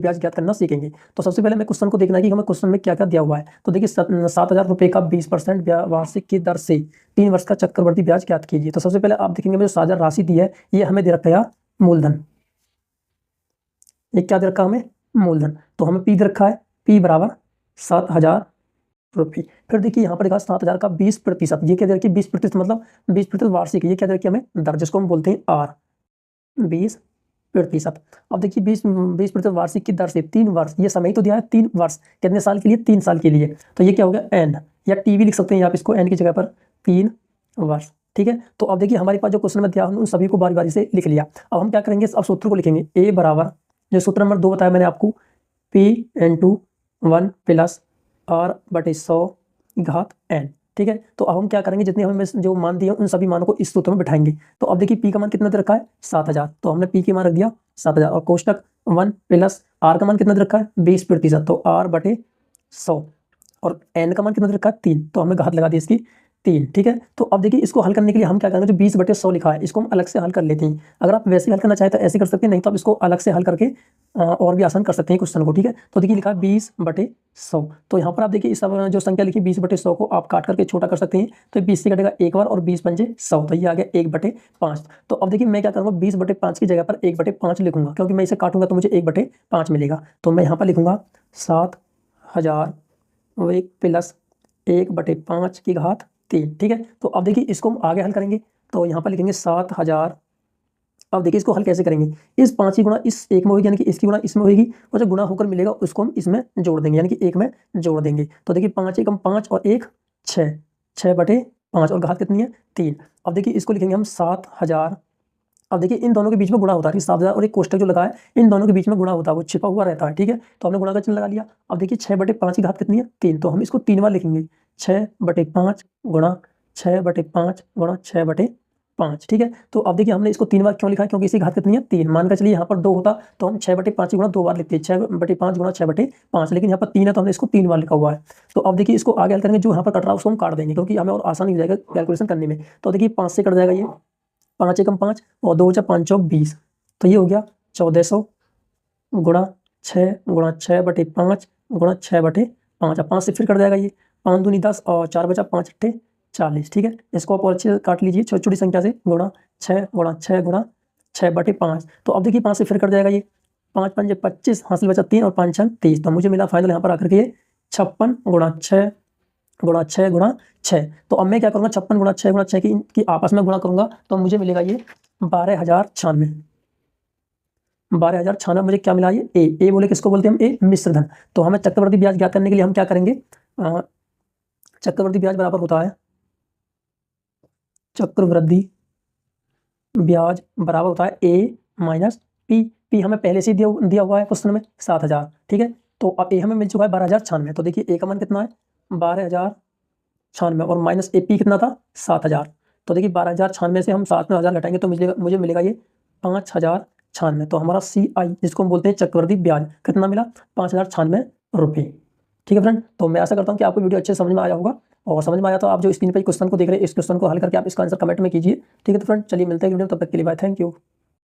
ब्याज ज्ञात करना सीखेंगे। तो सबसे पहले हमें क्वेश्चन को देखना है कि हमें क्वेश्चन में क्या क्या दिया हुआ है। तो देखिए 7,000 रुपये का 20% वार्षिक की दर से 3 वर्ष का चक्रवृद्धि ब्याज ज्ञात कीजिए। तो सबसे पहले आप देखेंगे जो 7,000 राशि दी है ये हमें दे रखा है मूलधन। ये क्या दे रखा है हमें? मूलधन। तो हमें पी दे रखा है, पी बराबर 7,000 रुपये। फिर देखिए यहाँ पर देखा 7,000 का 20%। ये क्या दे रखी है? 20% मतलब 20% वार्षिक। ये क्या दे रखी है हमें? दर, जिसको हम बोलते हैं आर, 20%। अब देखिए 20% वार्षिक की दर से 3 वर्ष, ये समय तो दिया है 3 वर्ष, कितने साल के लिए? 3 साल के लिए। तो ये क्या हो गया? एन, या टी भी लिख सकते हैं आप इसको, एन की जगह पर 3 वर्ष। ठीक है। तो अब देखिए हमारे पास जो क्वेश्चन में दिया उन सभी को बारी बारी से लिख लिया। अब हम क्या करेंगे? अब सूत्र को लिखेंगे। ए बराबर, जो सूत्र नंबर 2 बताया मैंने आपको, पी इंटू 1 प्लस आर बटे 100 घात एन। ठीक है। तो अब हम क्या करेंगे? जितने हमें जो मान दिए उन सभी मानों को इस सूत्र में बिठाएंगे। तो अब देखिए पी का मान कितना दे रखा है? 7,000। तो हमने पी के मान रख दिया 7,000 और कोष्टक 1 प्लस आर का मान कितना दे रखा है? 20%। तो आर बटे 100 और एन का मान कितना दे रखा है? 3। तो हमने घात लगा दी इसकी 3। ठीक है। तो अब देखिए इसको हल करने के लिए हम क्या करेंगे? जो 20/100 लिखा है इसको हम अलग से हल कर लेते हैं। अगर आप वैसे हल करना चाहें तो ऐसे कर सकते हैं, नहीं तो आप इसको अलग से हल करके और भी आसान कर सकते हैं क्वेश्चन को। ठीक है। तो देखिए लिखा है 20/100। तो यहाँ पर आप देखिए इस जो संख्या लिखी 20/100 को आप काट करके छोटा कर सकते हैं। तो 20 से कटेगा एक बार और 20 पंजे 100, तो ये आ गया 1/5। तो अब देखिए मैं क्या करूँगा? 20/5 की जगह पर 1/5 लिखूंगा, क्योंकि मैं इसे काटूंगा तो मुझे 1/5 मिलेगा। तो मैं यहाँ पर लिखूंगा 7,000 प्लस 1/5 की घात 3। ठीक है। तो अब देखिए इसको हम आगे हल करेंगे। तो यहाँ पर लिखेंगे 7,000। अब देखिए इसको हल कैसे करेंगे? इस 5 की गुणा इस एक में होगी, यानी कि इसकी गुणा इसमें होगी, और जो गुणा होकर मिलेगा उसको हम इसमें जोड़ देंगे, यानी कि एक में जोड़ देंगे। तो देखिए 5 एकम 5 और 1 6, 6/5 और घात कितनी है? 3। अब देखिए इसको लिखेंगे हम 7,000। अब देखिए इन दोनों के बीच में गुणा होता है, 7,000 और एक कोष्टक जो लगा है इन दोनों के बीच में गुणा होता है, वो छिपा हुआ रहता है। ठीक है। तो हमने गुणा का चिन्ह लगा लिया। अब देखिए 6/5 की घात कितनी है? 3। तो हम इसको 3 बार लिखेंगे, 6/5 गुणा 6/5 गुणा 6/5। ठीक है। तो अब देखिए हमने इसको 3 बार क्यों लिखा है? क्योंकि इसकी घात कितनी है? 3। मान कर चलिए यहाँ पर 2 होता तो हम 6/5 की गुणा 2 बार लिखते हैं, 6/5 गुणा 6/5, लेकिन यहाँ पर 3 है तो हमने इसको 3 बार लिखा हुआ है। तो अब देखिए इसको आगे हल करेंगे, जो यहाँ पर कट रहा है उसको हम काट देंगे, क्योंकि हमें और आसानी हो जाएगा कैलकुलेशन करने में। तो देखिए 5 से कट जाएगा ये, 5 एकम 5 और 2 × 5 = 20। तो ये हो गया 1,400 गुणा 6 गुणा 6/5 गुणा 6/5। अब 5 से फिर कट जाएगा ये, 5 दूनी 10 और 4 बचा, 5 अट्ठे 40। ठीक है। इसको आप और अच्छे से काट लीजिए छोटी छोटी संख्या से, गुणा 6 गुणा 6 गुणा 6/5। तो अब देखिए 5 से फिर कट जाएगा ये, 5 पंजे 25, हासिल बचा 3 और 5 छंग 30। तो मुझे मिला फाइनल यहाँ पर आकर के ये 56 गुणा 6 गुणा 6 गुणा 6। तो अब मैं क्या करूँगा? 56 गुणा 6 गुणा 6 की आपस में गुणा करूँगा तो मुझे मिलेगा ये 12,096। 12,096 मुझे क्या मिला? ये ए बोले किसको बोलते हैं हम? ए मिश्र धन। तो हमें चक्रवृद्धि ब्याज ज्ञात करने के लिए हम क्या करेंगे? चक्रवृद्धि ब्याज बराबर होता है, चक्रवृद्धि ब्याज बराबर होता है ए माइनस पी। पी हमें पहले से दिया हुआ है क्वेश्चन में 7,000। ठीक है। तो अब ए हमें मिल चुका है 12,096। तो देखिए ए का मान कितना है? 12,096 और माइनस ए पी कितना था? 7,000। तो देखिए 12,096 से हम 7,000 घटाएंगे तो मुझे मिलेगा ये 5,096। तो हमारा CI, जिसको हम बोलते हैं चक्रवृद्धि ब्याज, कितना मिला? 5,096 रुपये। ठीक है फ्रेंड। तो मैं आशा करता हूँ कि आपको वीडियो अच्छे समझ में आया होगा, और समझ में आया तो आप जो स्क्रीन पर क्वेश्चन को देख रहे हैं इस क्वेश्चन को हल करके आप इसका आंसर कमेंट में कीजिए। ठीक है। तो फ्रेंड चलिए मिलते हैं वीडियो, तब तक के लिए बाय, थैंक यू।